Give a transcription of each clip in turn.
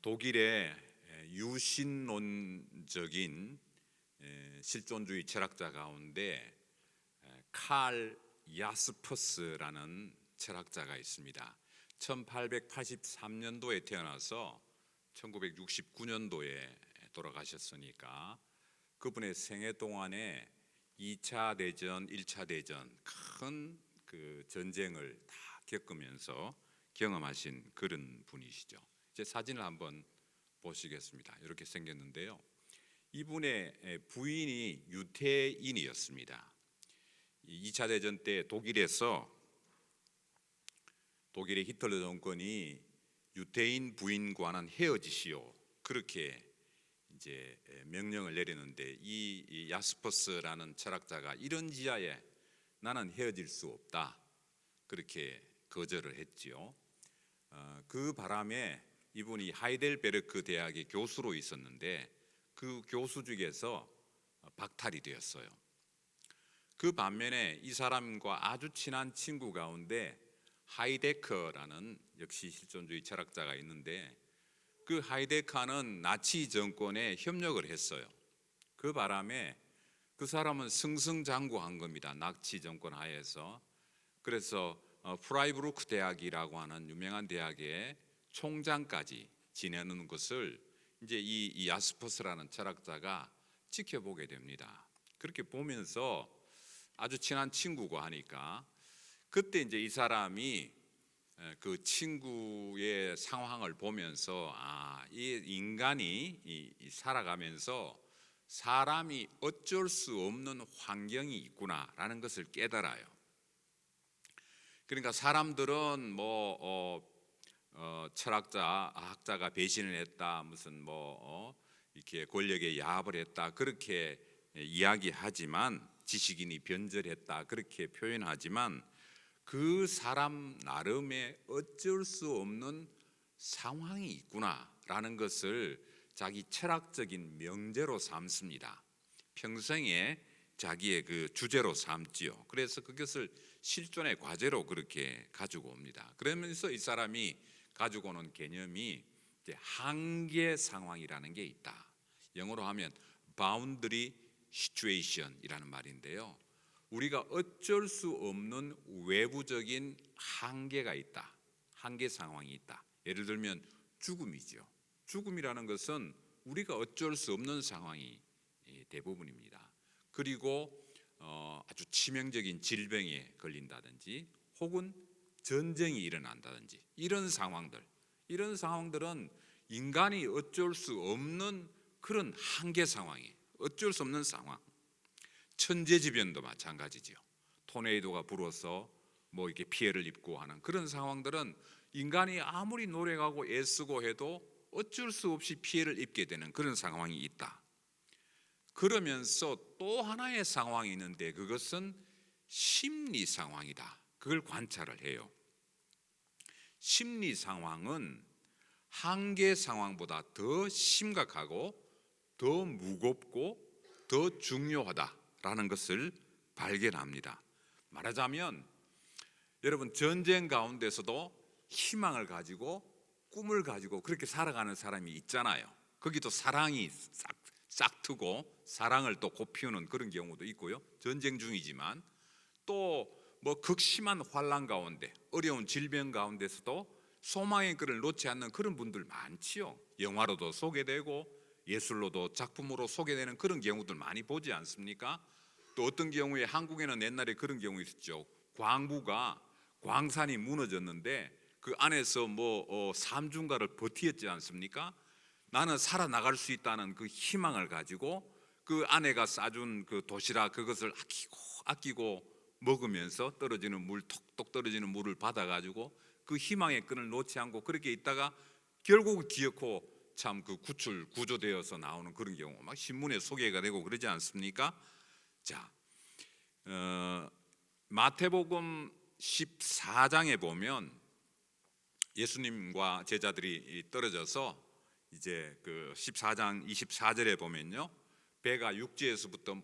독일의 유신론적인 실존주의 철학자 가운데 칼 야스퍼스라는 철학자가 있습니다. 1883년도에 태어나서 1969년도에 돌아가셨으니까 그분의 생애 동안에 2차 대전, 1차 대전 큰 그 전쟁을 다 겪으면서 경험하신 그런 분이시죠. 제 사진을 한번 보시겠습니다. 이렇게 생겼는데요. 이분의 부인이 유태인이었습니다. 2차 대전 때 독일의 히틀러 정권이 유태인 부인과는 헤어지시오 그렇게 이제 명령을 내리는데 이 야스퍼스라는 철학자가 이런 지하에 나는 헤어질 수 없다 그렇게 거절을 했지요. 그 바람에 이분이 하이델베르크 대학의 교수로 있었는데 그 교수직에서 박탈이 되었어요. 그 반면에 이 사람과 아주 친한 친구 가운데 하이데커라는 역시 실존주의 철학자가 있는데 그 하이데커는 나치 정권에 협력을 했어요. 그 바람에 그 사람은 승승장구한 겁니다. 나치 정권 하에서. 그래서 프라이부르크 대학이라고 하는 유명한 대학의 총장까지 지내는 것을 이제 이 야스퍼스라는 철학자가 지켜보게 됩니다. 그렇게 보면서 아주 친한 친구고 하니까 그때 이제 이 사람이 그 친구의 상황을 보면서 이 인간이 살아가면서 사람이 어쩔 수 없는 환경이 있구나라는 것을 깨달아요. 그러니까 사람들은 철학자, 학자가 배신을 했다, 무슨 이렇게 권력에 야합을 했다 그렇게 이야기하지만 지식인이 변절했다 그렇게 표현하지만 그 사람 나름의 어쩔 수 없는 상황이 있구나라는 것을 자기 철학적인 명제로 삼습니다. 평생에 자기의 그 주제로 삼지요. 그래서 그것을 실존의 과제로 그렇게 가지고 옵니다. 그러면서 이 사람이 가지고 오는 개념이 이제 한계 상황이라는 게 있다. 영어로 하면 boundary situation이라는 말인데요. 우리가 어쩔 수 없는 외부적인 한계가 있다. 한계 상황이 있다. 예를 들면 죽음이죠. 죽음이라는 것은 우리가 어쩔 수 없는 상황이 대부분입니다. 그리고 아주 치명적인 질병에 걸린다든지 혹은 전쟁이 일어난다든지 이런 상황들은 인간이 어쩔 수 없는 그런 한계 상황이에요. 어쩔 수 없는 상황. 천재지변도 마찬가지죠. 토네이도가 불어서 이렇게 피해를 입고 하는 그런 상황들은 인간이 아무리 노력하고 애쓰고 해도 어쩔 수 없이 피해를 입게 되는 그런 상황이 있다. 그러면서 또 하나의 상황이 있는데 그것은 심리 상황이다. 그걸 관찰을 해요. 심리 상황은 한계 상황보다 더 심각하고 더 무겁고 더 중요하다라는 것을 발견합니다. 말하자면 여러분 전쟁 가운데서도 희망을 가지고 꿈을 가지고 그렇게 살아가는 사람이 있잖아요. 거기도 사랑이 싹트고 사랑을 또 꽃피우는 그런 경우도 있고요. 전쟁 중이지만 또 극심한 환난 가운데 어려운 질병 가운데서도 소망의 끈을 놓지 않는 그런 분들 많지요. 영화로도 소개되고 예술로도 작품으로 소개되는 그런 경우들 많이 보지 않습니까? 또 어떤 경우에 한국에는 옛날에 그런 경우 있었죠. 광부가 광산이 무너졌는데 그 안에서 삼중가를 버티었지 않습니까? 나는 살아나갈 수 있다는 그 희망을 가지고 그 아내가 싸준 그 도시락 그것을 아끼고 먹으면서 떨어지는 물 톡톡 떨어지는 물을 받아가지고 그 희망의 끈을 놓지 않고 그렇게 있다가 결국 기어코 참 그 구조되어서 나오는 그런 경우 막 신문에 소개가 되고 그러지 않습니까? 자, 마태복음 14장에 보면 예수님과 제자들이 떨어져서 이제 그 14장 24절에 보면요. 배가 육지에서부터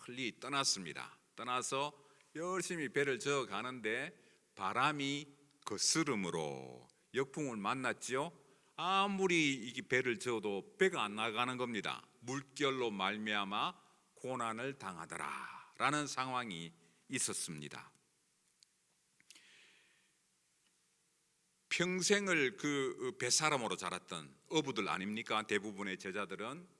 멀리 떠났습니다. 떠나서 열심히 배를 저어 가는데 바람이 거스름으로 역풍을 만났지요. 아무리 이 배를 저어도 배가 안 나가는 겁니다. 물결로 말미암아 고난을 당하더라라는 상황이 있었습니다. 평생을 그 뱃사람으로 자랐던 어부들 아닙니까? 대부분의 제자들은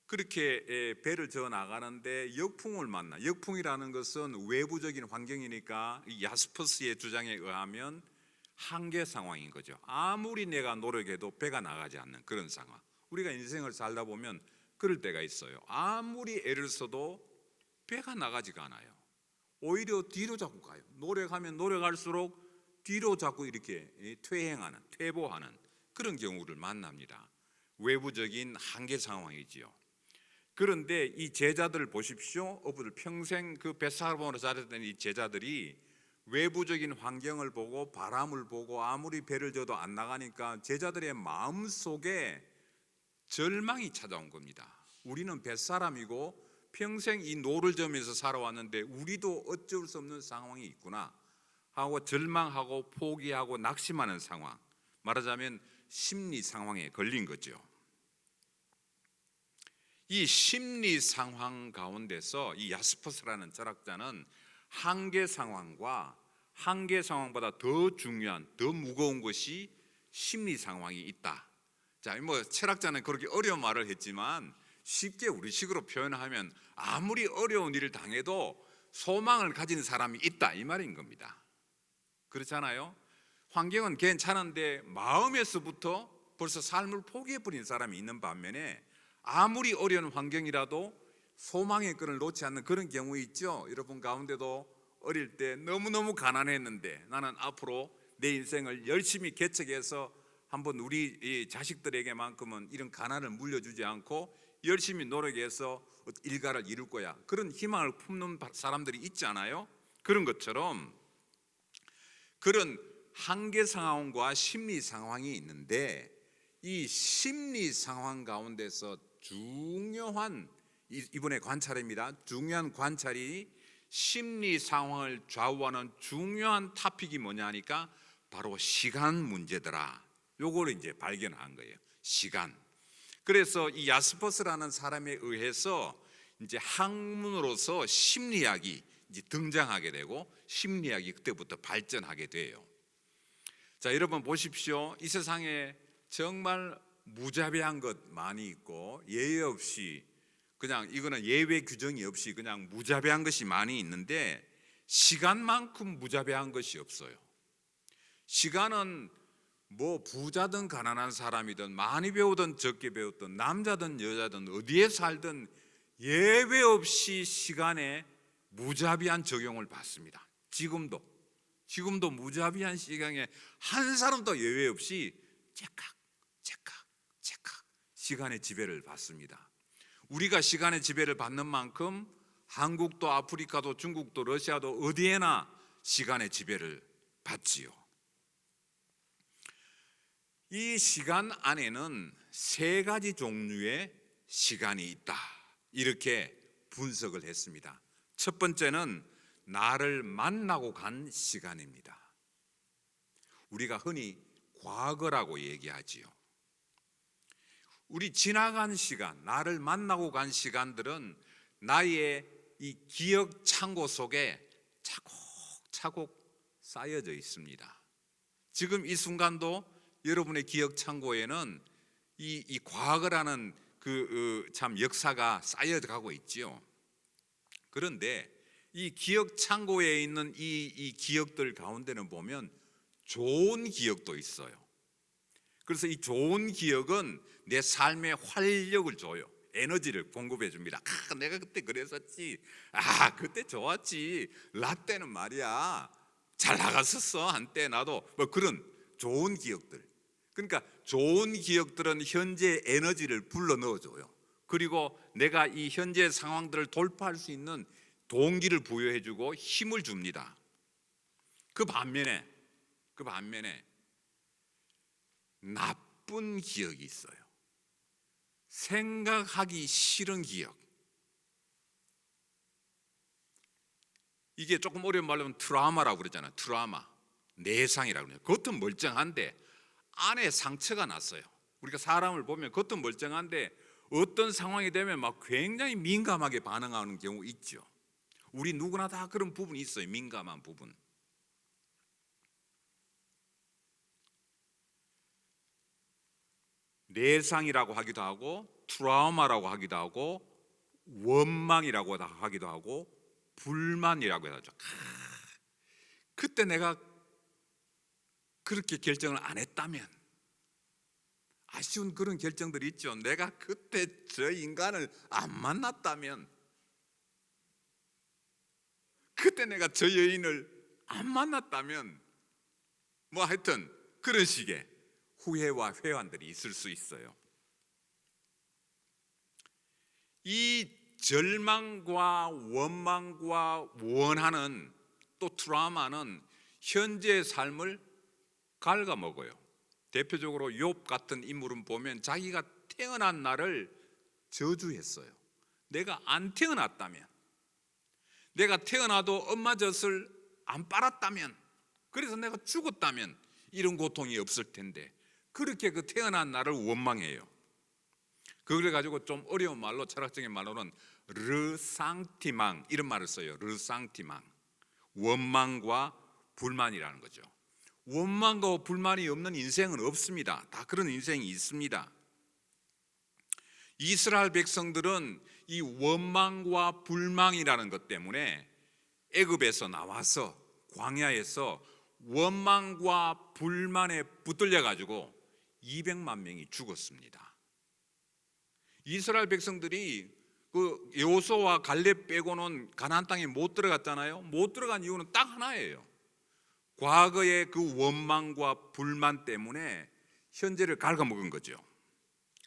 그렇게 배를 저어 나가는데 역풍을 만나. 역풍이라는 것은 외부적인 환경이니까 이 야스퍼스의 주장에 의하면 한계 상황인 거죠. 아무리 내가 노력해도 배가 나가지 않는 그런 상황. 우리가 인생을 살다 보면 그럴 때가 있어요. 아무리 애를 써도 배가 나가지가 않아요. 오히려 뒤로 자꾸 가요. 노력하면 노력할수록 뒤로 자꾸 이렇게 퇴행하는, 퇴보하는 그런 경우를 만납니다. 외부적인 한계 상황이지요. 그런데 이 제자들을 보십시오. 어부들 평생 그 뱃사람으로 자랐던 이 제자들이 외부적인 환경을 보고 바람을 보고 아무리 배를 져도 안 나가니까 제자들의 마음속에 절망이 찾아온 겁니다. 우리는 뱃사람이고 평생 이 노를 저으면서 살아왔는데 우리도 어쩔 수 없는 상황이 있구나 하고 절망하고 포기하고 낙심하는 상황, 말하자면 심리 상황에 걸린 거죠. 이 심리 상황 가운데서 이 야스퍼스라는 철학자는 한계 상황과 한계 상황보다 더 중요한, 더 무거운 것이 심리 상황이 있다. 자, 뭐 철학자는 그렇게 어려운 말을 했지만 쉽게 우리식으로 표현하면 아무리 어려운 일을 당해도 소망을 가진 사람이 있다 이 말인 겁니다. 그렇잖아요. 환경은 괜찮은데 마음에서부터 벌써 삶을 포기해버린 사람이 있는 반면에 아무리 어려운 환경이라도 소망의 끈을 놓지 않는 그런 경우 있죠. 여러분 가운데도 어릴 때 너무너무 가난했는데 나는 앞으로 내 인생을 열심히 개척해서 한번 우리 자식들에게만큼은 이런 가난을 물려주지 않고 열심히 노력해서 일가를 이룰 거야. 그런 희망을 품는 사람들이 있지 않아요? 그런 것처럼 그런 한계 상황과 심리 상황이 있는데 이 심리 상황 가운데서 중요한 이번에 관찰입니다. 중요한 관찰이 심리 상황을 좌우하는 중요한 토픽이 뭐냐 하니까 바로 시간 문제더라. 요거를 이제 발견한 거예요. 시간. 그래서 이 야스퍼스라는 사람에 의해서 이제 학문으로서 심리학이 이제 등장하게 되고 심리학이 그때부터 발전하게 돼요. 자, 여러분 보십시오. 이 세상에 정말 무자비한 것 많이 있고 예외 없이 그냥 이거는 예외 규정이 없이 그냥 무자비한 것이 많이 있는데 시간만큼 무자비한 것이 없어요. 시간은 뭐 부자든 가난한 사람이든 많이 배우든 적게 배웠든 남자든 여자든 어디에 살든 예외 없이 시간에 무자비한 적용을 받습니다. 지금도 무자비한 시간에 한 사람도 예외 없이 째깍 시간의 지배를 받습니다. 우리가 시간의 지배를 받는 만큼 한국도 아프리카도 중국도 러시아도 어디에나 시간의 지배를 받지요. 이 시간 안에는 세 가지 종류의 시간이 있다. 이렇게 분석을 했습니다. 첫 번째는 나를 만나고 간 시간입니다. 우리가 흔히 과거라고 얘기하지요. 우리 지나간 시간, 나를 만나고 간 시간들은 나의 이 기억 창고 속에 차곡차곡 쌓여져 있습니다. 지금 이 순간도 여러분의 기억 창고에는 이 과거라는 참 역사가 쌓여가고 있지요. 그런데 이 기억 창고에 있는 이 기억들 가운데는 보면 좋은 기억도 있어요. 그래서 이 좋은 기억은 내 삶에 활력을 줘요. 에너지를 공급해 줍니다. 내가 그때 그랬었지. 그때 좋았지. 라떼는 말이야 잘 나갔었어 한때 나도. 뭐 그런 좋은 기억들. 그러니까 좋은 기억들은 현재 에너지를 불러 넣어줘요. 그리고 내가 이 현재 상황들을 돌파할 수 있는 동기를 부여해주고 힘을 줍니다. 그 반면에 나쁜 기억이 있어요. 생각하기 싫은 기억. 이게 조금 어려운 말로 하면 트라우마라고 그러잖아요. 트라우마, 내상이라고 그래요. 겉은 멀쩡한데 안에 상처가 났어요. 우리가 사람을 보면 겉은 멀쩡한데 어떤 상황이 되면 막 굉장히 민감하게 반응하는 경우 있죠. 우리 누구나 다 그런 부분이 있어요. 민감한 부분. 내상이라고 하기도 하고 트라우마라고 하기도 하고 원망이라고 하기도 하고 불만이라고 하죠. 그때 내가 그렇게 결정을 안 했다면, 아쉬운 그런 결정들이 있죠. 내가 그때 저 인간을 안 만났다면, 그때 내가 저 여인을 안 만났다면, 뭐 하여튼 그런 식의 후회와 회한들이 있을 수 있어요. 이 절망과 원망과 원하는 또 트라우마는 현재의 삶을 갉아먹어요. 대표적으로 욥 같은 인물은 보면 자기가 태어난 날을 저주했어요. 내가 안 태어났다면, 내가 태어나도 엄마 젖을 안 빨았다면, 그래서 내가 죽었다면 이런 고통이 없을 텐데, 그렇게 그 태어난 날을 원망해요. 그걸 가지고 좀 어려운 말로, 철학적인 말로는 르상티망 이런 말을 써요. 르상티망, 원망과 불만이라는 거죠. 원망과 불만이 없는 인생은 없습니다. 다 그런 인생이 있습니다. 이스라엘 백성들은 이 원망과 불망이라는 것 때문에 애굽에서 나와서 광야에서 원망과 불만에 붙들려 가지고 200만 명이 죽었습니다. 이스라엘 백성들이 그 여호수아와 갈렙 빼고는 가나안 땅에 못 들어갔잖아요. 못 들어간 이유는 딱 하나예요. 과거의 그 원망과 불만 때문에 현재를 갉아먹은 거죠.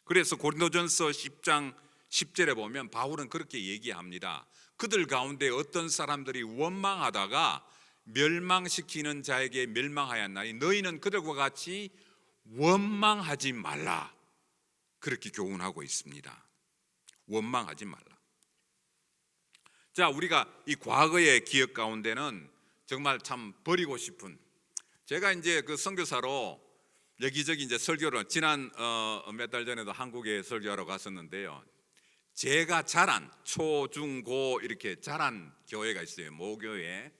그래서 고린도전서 10장 10절에 보면 바울은 그렇게 얘기합니다. 그들 가운데 어떤 사람들이 원망하다가 멸망시키는 자에게 멸망하였나니 너희는 그들과 같이 원망하지 말라, 그렇게 교훈하고 있습니다. 원망하지 말라. 자, 우리가 이 과거의 기억 가운데는 정말 참 버리고 싶은, 제가 이제 그 선교사로 여기저기 이제 설교를 지난 몇 달 전에도 한국에 설교하러 갔었는데요. 제가 자란 초, 중, 고 이렇게 자란 교회가 있어요. 모교회.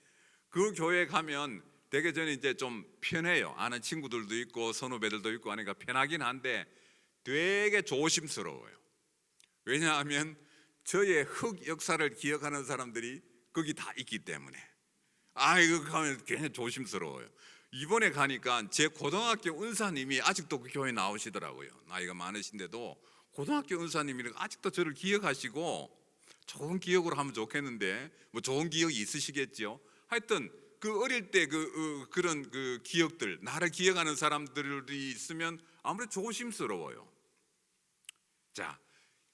그 교회 가면 되게 저는 이제 좀 편해요. 아는 친구들도 있고 선후배들도 있고 하니까 편하긴 한데 되게 조심스러워요. 왜냐하면 저의 흑 역사를 기억하는 사람들이 거기 다 있기 때문에 이거 가면 굉장히 조심스러워요. 이번에 가니까 제 고등학교 은사님이 아직도 그 교회 나오시더라고요. 나이가 많으신데도 고등학교 은사님이 아직도 저를 기억하시고, 좋은 기억으로 하면 좋겠는데 뭐 좋은 기억이 있으시겠죠. 하여튼 그 어릴 때 그런 그 기억들, 나를 기억하는 사람들이 있으면 아무래도 조심스러워요. 자,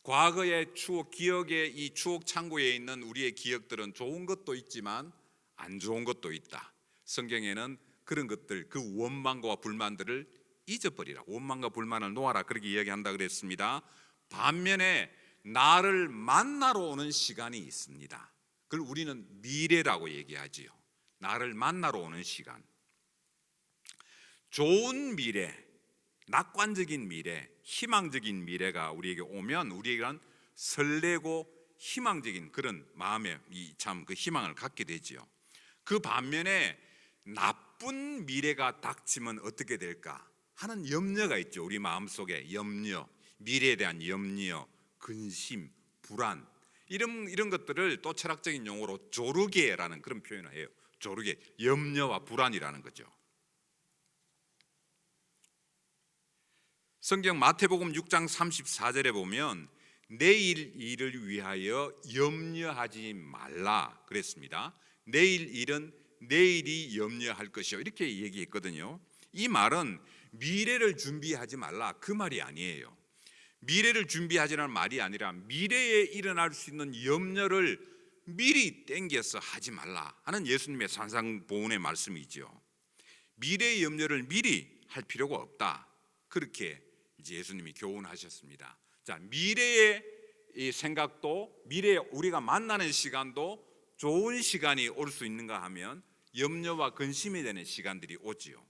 과거의 추억, 기억의 이 추억 창고에 있는 우리의 기억들은 좋은 것도 있지만 안 좋은 것도 있다. 성경에는 그런 것들, 그 원망과 불만들을 잊어버리라, 원망과 불만을 놓아라, 그렇게 이야기한다 그랬습니다. 반면에 나를 만나러 오는 시간이 있습니다. 그걸 우리는 미래라고 얘기하지요. 나를 만나러 오는 시간. 좋은 미래, 낙관적인 미래, 희망적인 미래가 우리에게 오면 우리에게는 설레고 희망적인 그런 마음에 참 그 희망을 갖게 되지요. 그 반면에 나쁜 미래가 닥치면 어떻게 될까 하는 염려가 있죠. 우리 마음속에 염려, 미래에 대한 염려, 근심, 불안, 이런 것들을 또 철학적인 용어로 조르게라는 그런 표현을 해요. 조르게, 염려와 불안이라는 거죠. 성경 마태복음 6장 34절에 보면 내일 일을 위하여 염려하지 말라 그랬습니다. 내일 일은 내일이 염려할 것이요, 이렇게 얘기했거든요. 이 말은 미래를 준비하지 말라 그 말이 아니에요. 미래를 준비하지라는 말이 아니라 미래에 일어날 수 있는 염려를 미리 땡겨서 하지 말라 하는 예수님의 산상보훈의 말씀이죠. 미래의 염려를 미리 할 필요가 없다, 그렇게 이제 예수님이 교훈하셨습니다. 자, 미래의 이 생각도, 미래에 우리가 만나는 시간도 좋은 시간이 올 수 있는가 하면 염려와 근심이 되는 시간들이 오지요.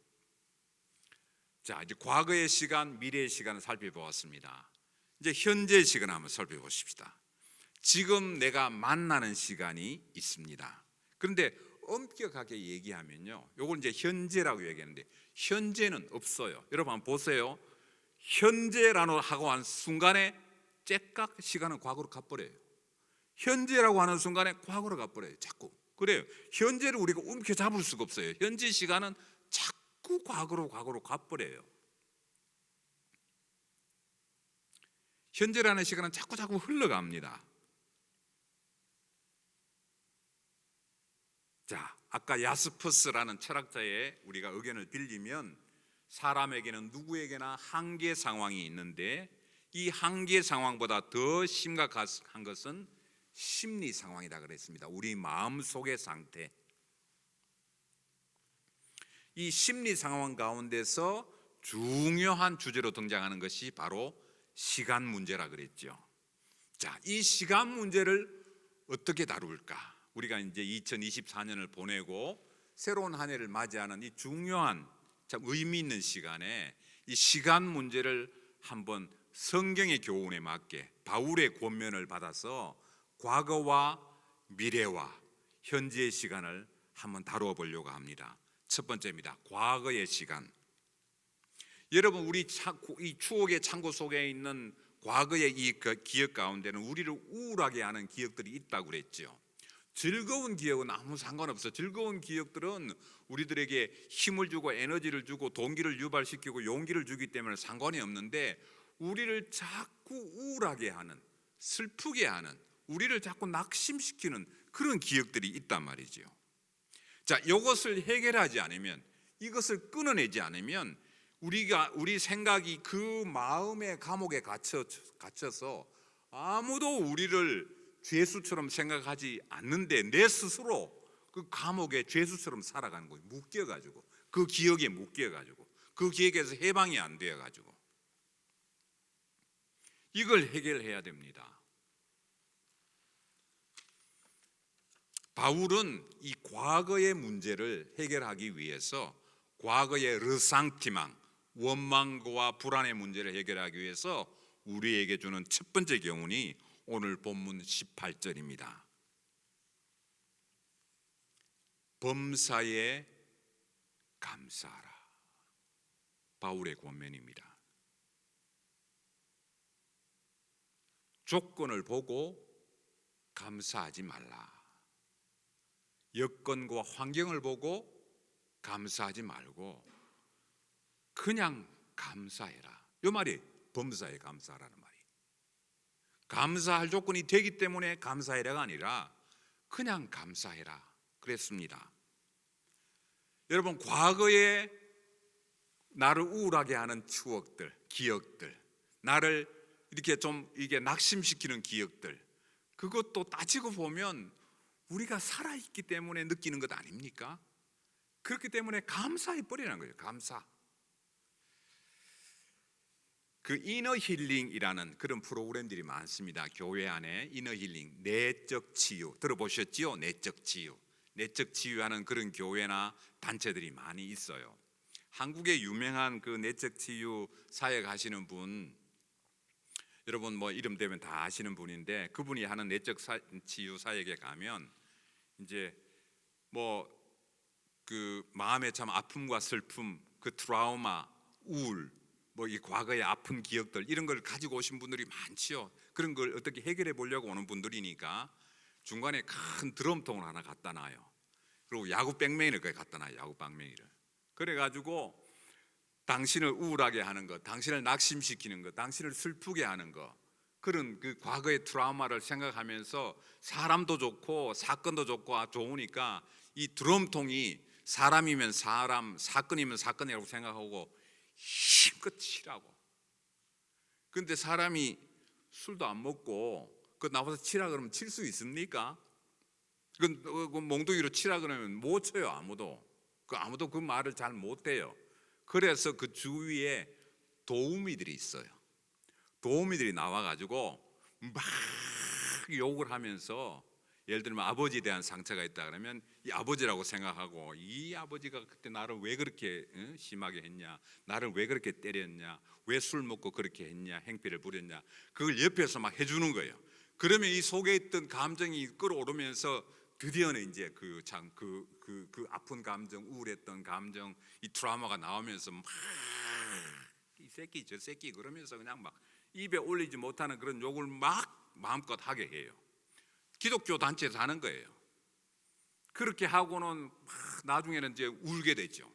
자, 이제 과거의 시간, 미래의 시간을 살펴보았습니다. 이제 현재의 시간을 한번 살펴보십시다. 지금 내가 만나는 시간이 있습니다. 그런데 엄격하게 얘기하면요, 요걸 이제 현재라고 얘기하는데 현재는 없어요. 여러분 한번 보세요. 현재라고 하고 한 순간에 째깍 시간은 과거로 가버려요. 현재라고 하는 순간에 과거로 가버려요. 자꾸 그래요. 현재를 우리가 움켜잡을 수가 없어요. 현재 시간은 자꾸 과거로 가버려요. 현재라는 시간은 자꾸 흘러갑니다. 자, 아까 야스퍼스라는 철학자의 우리가 의견을 빌리면 사람에게는 누구에게나 한계 상황이 있는데 이 한계 상황보다 더 심각한 것은 심리 상황이다 그랬습니다. 우리 마음속의 상태. 이 심리 상황 가운데서 중요한 주제로 등장하는 것이 바로 시간 문제라 그랬죠. 자, 이 시간 문제를 어떻게 다룰까? 우리가 이제 2024년을 보내고 새로운 한 해를 맞이하는 이 중요한 참 의미 있는 시간에 이 시간 문제를 한번 성경의 교훈에 맞게 바울의 권면을 받아서 과거와 미래와 현재의 시간을 한번 다루어 보려고 합니다. 첫 번째입니다. 과거의 시간. 여러분, 우리 이 추억의 창고 속에 있는 과거의 이 기억 가운데는 우리를 우울하게 하는 기억들이 있다고 그랬죠. 즐거운 기억은 아무 상관없어. 즐거운 기억들은 우리들에게 힘을 주고 에너지를 주고 동기를 유발시키고 용기를 주기 때문에 상관이 없는데 우리를 자꾸 우울하게 하는, 슬프게 하는, 우리를 자꾸 낙심시키는 그런 기억들이 있단 말이죠. 자, 이것을 해결하지 않으면, 이것을 끊어내지 않으면 우리 생각이 그 마음의 감옥에 갇혀서 아무도 우리를 죄수처럼 생각하지 않는데 내 스스로 그 감옥의 죄수처럼 살아가는 거예요. 묶여가지고 그 기억에 묶여가지고 그 기억에서 해방이 안 되어가지고 이걸 해결해야 됩니다. 바울은 이 과거의 문제를 해결하기 위해서 과거의 르상티망, 원망과 불안의 문제를 해결하기 위해서 우리에게 주는 첫 번째 교훈이 오늘 본문 18절입니다. 범사에 감사하라. 바울의 권면입니다. 조건을 보고 감사하지 말라. 여건과 환경을 보고 감사하지 말고 그냥 감사해라. 이 말이 범사에 감사하라는 말이에요. 감사할 조건이 되기 때문에 감사해라가 아니라 그냥 감사해라 그랬습니다. 여러분, 과거에 나를 우울하게 하는 추억들, 기억들, 나를 이렇게 좀 이게 낙심시키는 기억들, 그것도 따지고 보면 우리가 살아있기 때문에 느끼는 것 아닙니까? 그렇기 때문에 감사해 버리는 거예요. 감사. 그 이너 힐링이라는 그런 프로그램들이 많습니다. 교회 안에 이너 힐링, 내적 치유 들어보셨지요? 내적 치유. 내적 치유하는 그런 교회나 단체들이 많이 있어요. 한국의 유명한 그 내적 치유 사역 하시는 분, 여러분 뭐 이름 되면 다 아시는 분인데 그분이 하는 내적 치유 사역에 가면 이제 뭐 그 마음의 참 아픔과 슬픔, 그 트라우마, 우울, 뭐 이 과거의 아픈 기억들 이런 걸 가지고 오신 분들이 많지요. 그런 걸 어떻게 해결해 보려고 오는 분들이니까 중간에 큰 드럼통을 하나 갖다 놔요. 그리고 야구 백맹이를 갖다 놔요. 야구 백맹이를. 그래가지고 당신을 우울하게 하는 것, 당신을 낙심시키는 것, 당신을 슬프게 하는 것, 그런 그 과거의 트라우마를 생각하면서 사람도 좋고 사건도 좋고 좋으니까 이 드럼통이 사람이면 사람, 사건이면 사건이라고 생각하고 힘껏 치라고. 근데 사람이 술도 안 먹고 그 나와서 치라 그러면 칠 수 있습니까? 그 몽둥이로 치라 그러면 못 쳐요. 아무도 그 말을 잘 못해요. 그래서 그 주위에 도우미들이 있어요. 도우미들이 나와가지고 막 욕을 하면서 예를 들면 아버지에 대한 상처가 있다 그러면 이 아버지라고 생각하고, 이 아버지가 그때 나를 왜 그렇게 심하게 했냐, 나를 왜 그렇게 때렸냐, 왜 술 먹고 그렇게 했냐, 행패를 부렸냐, 그걸 옆에서 막 해주는 거예요. 그러면 이 속에 있던 감정이 끌어오르면서 드디어는 이제 그 아픈 감정, 우울했던 감정, 이 트라우마가 나오면서 막 이 새끼 저 새끼 그러면서 그냥 막 입에 올리지 못하는 그런 욕을 막 마음껏 하게 해요. 기독교 단체에서 하는 거예요. 그렇게 하고는 막 나중에는 이제 울게 되죠.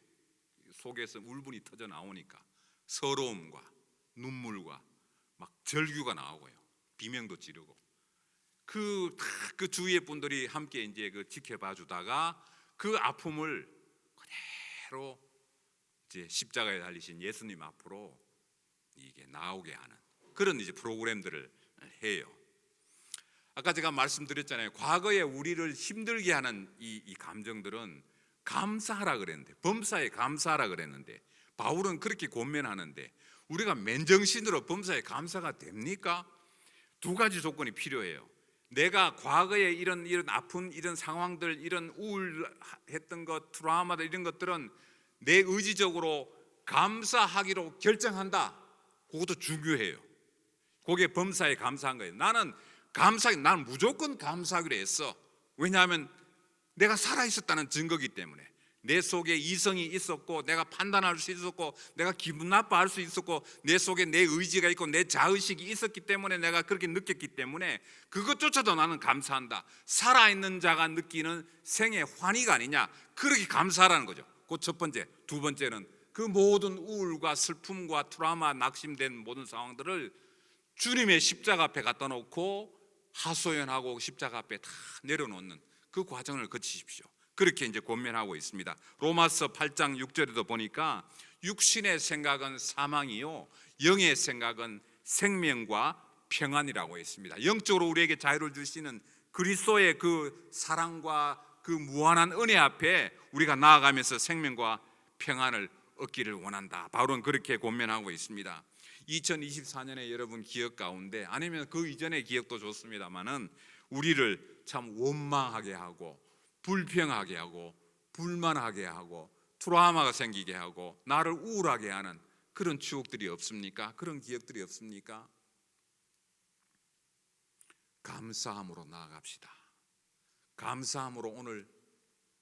속에서 울분이 터져 나오니까 서러움과 눈물과 막 절규가 나오고요. 비명도 지르고. 그 주위의 분들이 함께 이제 그 지켜봐 주다가 그 아픔을 그대로 이제 십자가에 달리신 예수님 앞으로 이게 나오게 하는 그런 이제 프로그램들을 해요. 아까 제가 말씀드렸잖아요. 과거에 우리를 힘들게 하는 이 감정들은 감사하라 그랬는데, 범사에 감사하라 그랬는데, 바울은 그렇게 권면하는데 우리가 맨정신으로 범사에 감사가 됩니까? 두 가지 조건이 필요해요. 내가 과거에 이런 아픈 이런 상황들, 이런 우울했던 것, 트라우마들 이런 것들은 내 의지적으로 감사하기로 결정한다. 그것도 중요해요. 그게 범사에 감사한 거예요. 나는 무조건 감사하기로 했어. 왜냐하면 내가 살아있었다는 증거이기 때문에. 내 속에 이성이 있었고, 내가 판단할 수 있었고, 내가 기분 나빠할 수 있었고, 내 속에 내 의지가 있고 내 자의식이 있었기 때문에 내가 그렇게 느꼈기 때문에 그것조차도 나는 감사한다. 살아있는 자가 느끼는 생의 환희가 아니냐, 그렇게 감사하라는 거죠. 그 첫 번째. 두 번째는 그 모든 우울과 슬픔과 트라우마, 낙심된 모든 상황들을 주님의 십자가 앞에 갖다 놓고 하소연하고 십자가 앞에 다 내려놓는 그 과정을 거치십시오. 그렇게 이제 권면하고 있습니다. 로마서 8장 6절에도 보니까 육신의 생각은 사망이요 영의 생각은 생명과 평안이라고 했습니다. 영적으로 우리에게 자유를 주시는 그리스도의 그 사랑과 그 무한한 은혜 앞에 우리가 나아가면서 생명과 평안을 얻기를 원한다. 바울은 그렇게 권면하고 있습니다. 2024년에 여러분 기억 가운데, 아니면 그 이전의 기억도 좋습니다만은 우리를 참 원망하게 하고 불평하게 하고 불만하게 하고 트라우마가 생기게 하고 나를 우울하게 하는 그런 추억들이 없습니까? 그런 기억들이 없습니까? 감사함으로 나아갑시다. 감사함으로 오늘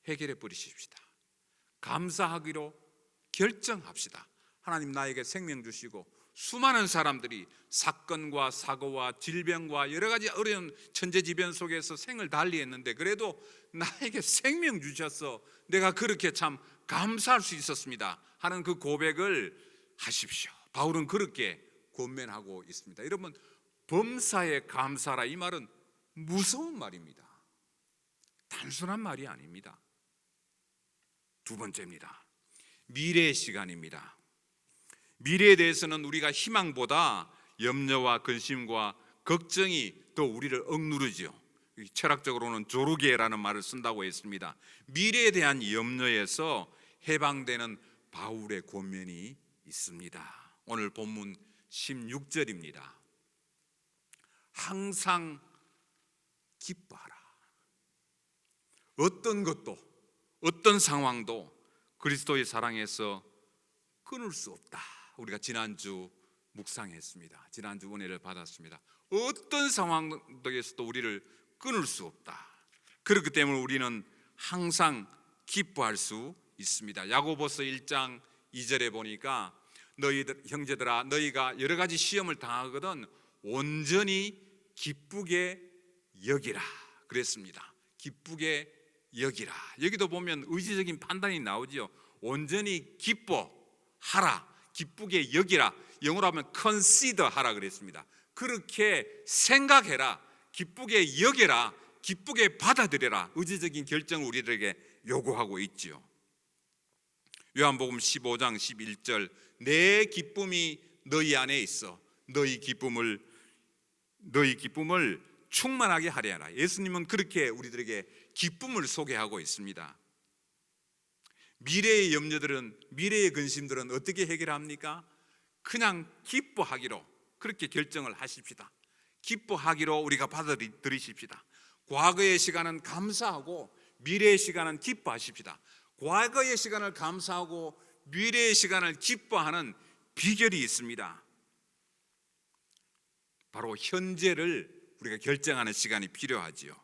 해결해 버리십시다. 감사하기로 결정합시다. 하나님 나에게 생명 주시고 수많은 사람들이 사건과 사고와 질병과 여러 가지 어려운 천재지변 속에서 생을 달리했는데 그래도 나에게 생명 주셔서 내가 그렇게 참 감사할 수 있었습니다 하는 그 고백을 하십시오. 바울은 그렇게 권면하고 있습니다. 여러분, 범사에 감사라, 이 말은 무서운 말입니다. 단순한 말이 아닙니다. 두 번째입니다. 미래의 시간입니다. 미래에 대해서는 우리가 희망보다 염려와 근심과 걱정이 더 우리를 억누르죠. 철학적으로는 조르게라는 말을 쓴다고 했습니다. 미래에 대한 염려에서 해방되는 바울의 권면이 있습니다. 오늘 본문 16절입니다. 항상 기뻐하라. 어떤 것도 어떤 상황도 그리스도의 사랑에서 끊을 수 없다. 우리가 지난주 묵상했습니다. 지난주 은혜를 받았습니다. 어떤 상황에서도 우리를 끊을 수 없다. 그렇기 때문에 우리는 항상 기뻐할 수 있습니다. 야고보서 1장 2절에 보니까 너희들 형제들아, 너희가 여러 가지 시험을 당하거든 온전히 기쁘게 여기라 그랬습니다. 기쁘게 여기라. 여기도 보면 의지적인 판단이 나오지요. 온전히 기뻐하라, 기쁘게 여기라. 영어로 하면 consider 하라 그랬습니다. 그렇게 생각해라, 기쁘게 여겨라, 기쁘게 받아들여라. 의지적인 결정을 우리들에게 요구하고 있지요. 요한복음 15장 11절, 내 기쁨이 너희 안에 있어 너희 기쁨을 충만하게 하려 하라. 예수님은 그렇게 우리들에게 기쁨을 소개하고 있습니다. 미래의 염려들은, 미래의 근심들은 어떻게 해결합니까? 그냥 기뻐하기로 그렇게 결정을 하십시다. 기뻐하기로 우리가 받아들이십시다. 과거의 시간은 감사하고 미래의 시간은 기뻐하십시다. 과거의 시간을 감사하고 미래의 시간을 기뻐하는 비결이 있습니다. 바로 현재를 우리가 결정하는 시간이 필요하지요.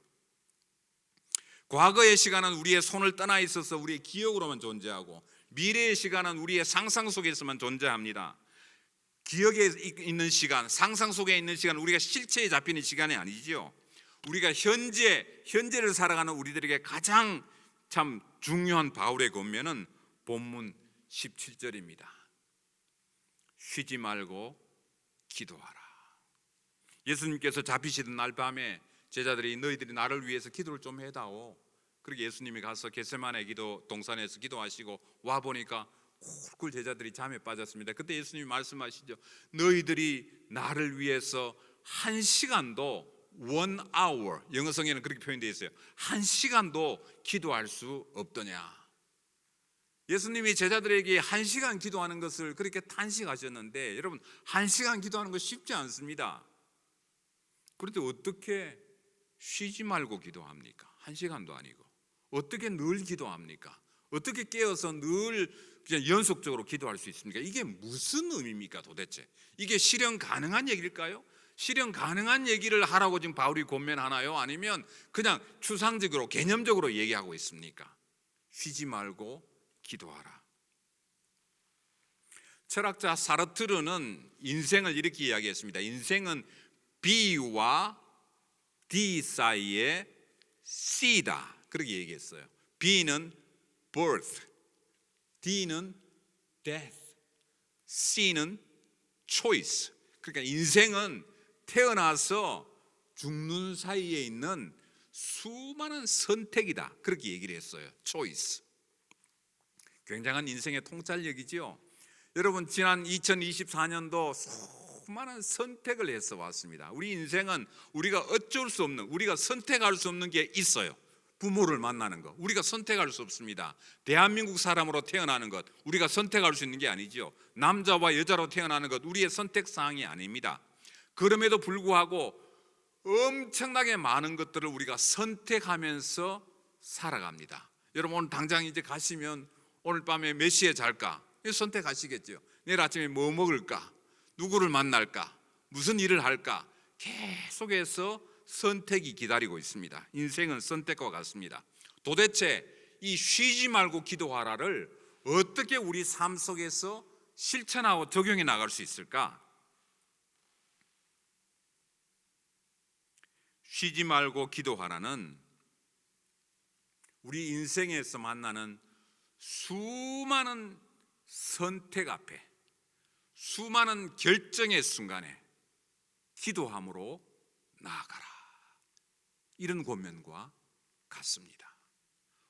과거의 시간은 우리의 손을 떠나 있어서 우리의 기억으로만 존재하고 미래의 시간은 우리의 상상 속에서만 존재합니다. 기억에 있는 시간, 상상 속에 있는 시간은 우리가 실체에 잡히는 시간이 아니지요. 우리가 현재를 살아가는 우리들에게 가장 참 중요한 바울의 권면은 본문 17절입니다. 쉬지 말고 기도하라. 예수님께서 잡히시던 날 밤에 제자들이 너희들이 나를 위해서 기도를 좀 해다오. 그렇게 예수님이 가서 겟세마네 기도 동산에서 기도하시고 와 보니까 꿀꿀 제자들이 잠에 빠졌습니다. 그때 예수님이 말씀하시죠. 너희들이 나를 위해서 한 시간도 1 hour, 영어 성에는 그렇게 표현되어 있어요. 한 시간도 기도할 수 없더냐. 예수님이 제자들에게 한 시간 기도하는 것을 그렇게 탄식하셨는데, 여러분 한 시간 기도하는 거 쉽지 않습니다. 그런데 어떻게 쉬지 말고 기도합니까? 한 시간도 아니고. 어떻게 늘 기도합니까? 어떻게 깨어서 늘 그냥 연속적으로 기도할 수 있습니까? 이게 무슨 의미입니까 도대체? 이게 실현 가능한 얘기일까요? 실현 가능한 얘기를 하라고 지금 바울이 권면하나요? 아니면 그냥 추상적으로 개념적으로 얘기하고 있습니까? 쉬지 말고 기도하라. 철학자 사르트르는 인생을 이렇게 이야기했습니다. 인생은 B와 D 사이의 C다. 그렇게 얘기했어요. B는 birth, D는 death, C는 choice. 그러니까 인생은 태어나서 죽는 사이에 있는 수많은 선택이다. 그렇게 얘기를 했어요. choice. 굉장한 인생의 통찰력이지요. 여러분 지난 2024년도 수많은 선택을 해서 왔습니다. 우리 인생은 우리가 어쩔 수 없는, 우리가 선택할 수 없는 게 있어요. 부모를 만나는 것, 우리가 선택할 수 없습니다. 대한민국 사람으로 태어나는 것, 우리가 선택할 수 있는 게 아니죠. 남자와 여자로 태어나는 것, 우리의 선택사항이 아닙니다. 그럼에도 불구하고 엄청나게 많은 것들을 우리가 선택하면서 살아갑니다. 여러분 오늘 당장 이제 가시면 오늘 밤에 몇 시에 잘까? 선택하시겠죠. 내일 아침에 뭐 먹을까? 누구를 만날까? 무슨 일을 할까? 계속해서 선택이 기다리고 있습니다. 인생은 선택과 같습니다. 도대체 이 쉬지 말고 기도하라를 어떻게 우리 삶 속에서 실천하고 적용해 나갈 수 있을까? 쉬지 말고 기도하라는 우리 인생에서 만나는 수많은 선택 앞에, 수많은 결정의 순간에 기도함으로 나아가라. 이런 권면과 같습니다.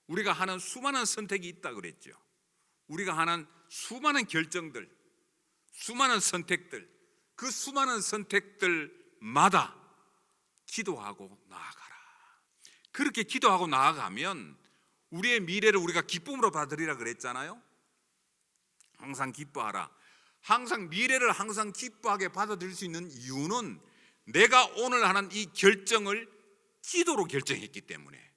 우리가 하는 수많은 선택이 있다 그랬죠. 우리가 하는 수많은 결정들, 수많은 선택들, 그 수많은 선택들마다 기도하고 나아가라. 그렇게 기도하고 나아가면 우리의 미래를 우리가 기쁨으로 받으리라 그랬잖아요. 항상 기뻐하라. 항상 미래를 항상 기뻐하게 받아들일 수 있는 이유는 내가 오늘 하는 이 결정을 기도로 결정했기 때문에,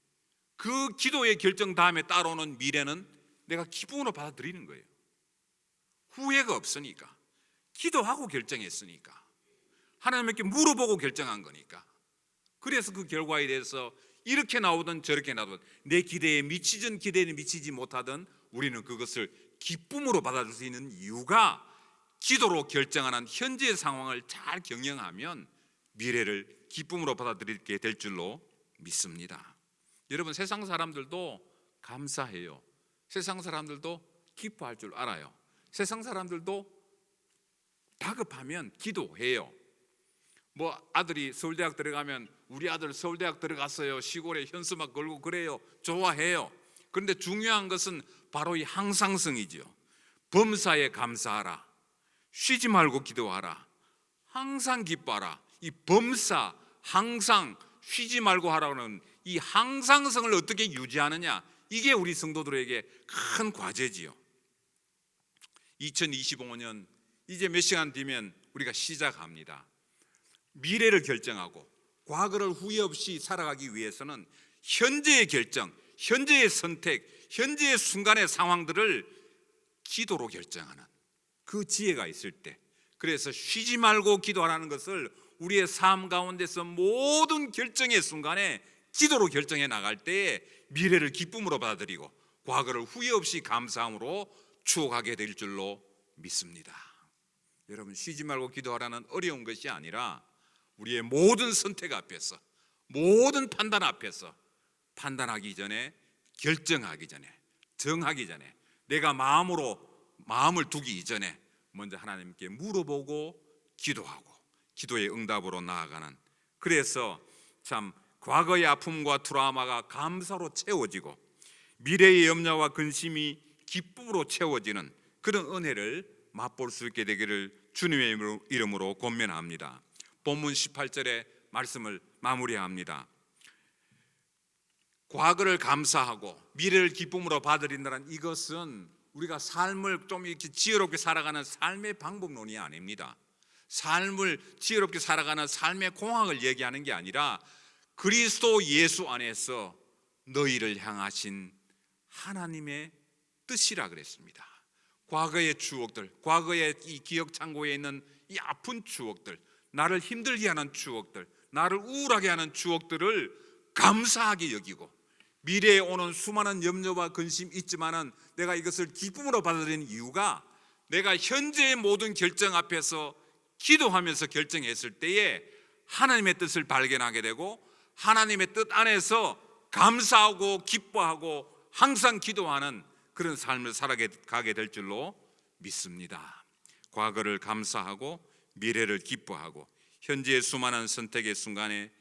그 기도의 결정 다음에 따라오는 미래는 내가 기쁨으로 받아들이는 거예요. 후회가 없으니까, 기도하고 결정했으니까, 하나님께 물어보고 결정한 거니까. 그래서 그 결과에 대해서 이렇게 나오든 저렇게 나오든 내 기대에 미치든 기대에 미치지 못하든 우리는 그것을 기쁨으로 받아줄 수 있는 이유가 기도로 결정하는 현재의 상황을 잘 경영하면 미래를 기쁨으로 받아들이게 될 줄로 믿습니다. 여러분 세상 사람들도 감사해요. 세상 사람들도 기뻐할 줄 알아요. 세상 사람들도 다급하면 기도해요. 뭐 아들이 서울대학 들어가면 우리 아들 서울대학 들어갔어요. 시골에 현수막 걸고 그래요. 좋아해요. 그런데 중요한 것은 바로 이 항상성이죠. 범사에 감사하라. 쉬지 말고 기도하라. 항상 기뻐하라. 이 범사, 항상, 쉬지 말고 하라는 이 항상성을 어떻게 유지하느냐, 이게 우리 성도들에게 큰 과제지요. 2025년 이제 몇 시간 뒤면 우리가 시작합니다. 미래를 결정하고 과거를 후회 없이 살아가기 위해서는 현재의 결정, 현재의 선택, 현재의 순간의 상황들을 기도로 결정하는 그 지혜가 있을 때, 그래서 쉬지 말고 기도하라는 것을 우리의 삶 가운데서 모든 결정의 순간에 기도로 결정해 나갈 때에 미래를 기쁨으로 받아들이고 과거를 후회 없이 감사함으로 추억하게 될 줄로 믿습니다. 여러분, 쉬지 말고 기도하라는 어려운 것이 아니라 우리의 모든 선택 앞에서, 모든 판단 앞에서 판단하기 전에, 결정하기 전에, 정하기 전에, 내가 마음을 두기 이전에 먼저 하나님께 물어보고 기도하고 기도의 응답으로 나아가는, 그래서 참 과거의 아픔과 트라우마가 감사로 채워지고 미래의 염려와 근심이 기쁨으로 채워지는 그런 은혜를 맛볼 수 있게 되기를 주님의 이름으로 권면합니다. 본문 18절의 말씀을 마무리합니다. 과거를 감사하고 미래를 기쁨으로 받아들인다는 이것은 우리가 삶을 좀 이렇게 지혜롭게 살아가는 삶의 방법론이 아닙니다. 삶을 지혜롭게 살아가는 삶의 공학을 얘기하는 게 아니라 그리스도 예수 안에서 너희를 향하신 하나님의 뜻이라 그랬습니다. 과거의 추억들, 과거의 이 기억 창고에 있는 이 아픈 추억들, 나를 힘들게 하는 추억들, 나를 우울하게 하는 추억들을 감사하게 여기고 미래에 오는 수많은 염려와 근심이 있지만은 내가 이것을 기쁨으로 받아들이는 이유가 내가 현재의 모든 결정 앞에서 기도하면서 결정했을 때에 하나님의 뜻을 발견하게 되고 하나님의 뜻 안에서 감사하고 기뻐하고 항상 기도하는 그런 삶을 살아가게 될 줄로 믿습니다. 과거를 감사하고 미래를 기뻐하고 현재의 수많은 선택의 순간에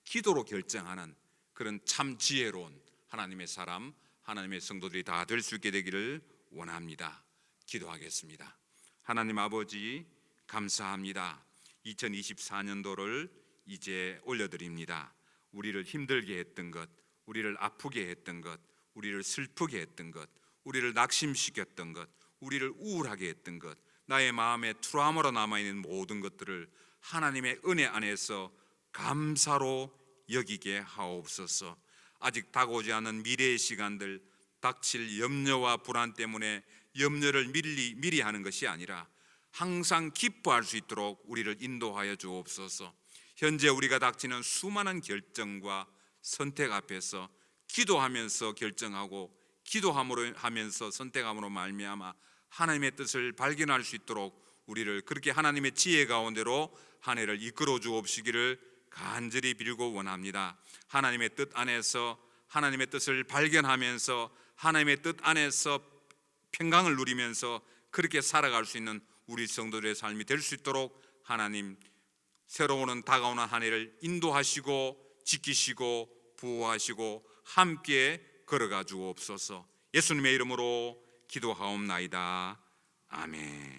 기도로 결정하는 그런 참 지혜로운 하나님의 사람, 하나님의 성도들이 다 될 수 있게 되기를 원합니다. 기도하겠습니다. 하나님 아버지, 감사합니다. 2024년도를 이제 올려드립니다. 우리를 힘들게 했던 것, 우리를 아프게 했던 것, 우리를 슬프게 했던 것, 우리를 낙심시켰던 것, 우리를 우울하게 했던 것, 나의 마음에 트라우마로 남아있는 모든 것들을 하나님의 은혜 안에서 감사로 여기게 하옵소서. 아직 다가오지 않은 미래의 시간들, 닥칠 염려와 불안 때문에 염려를 미리 하는 것이 아니라 항상 기뻐할 수 있도록 우리를 인도하여 주옵소서. 현재 우리가 닥치는 수많은 결정과 선택 앞에서 기도하면서 결정하고 기도함으로 하면서 선택함으로 말미암아 하나님의 뜻을 발견할 수 있도록 우리를 그렇게 하나님의 지혜 가운데로 한 해를 이끌어 주옵시기를 간절히 빌고 원합니다. 하나님의 뜻 안에서 하나님의 뜻을 발견하면서 하나님의 뜻 안에서 평강을 누리면서 그렇게 살아갈 수 있는 우리 성도들의 삶이 될 수 있도록 하나님 새로운 다가오는 한 해를 인도하시고 지키시고 보호하시고 함께 걸어가 주옵소서. 예수님의 이름으로 기도하옵나이다. 아멘.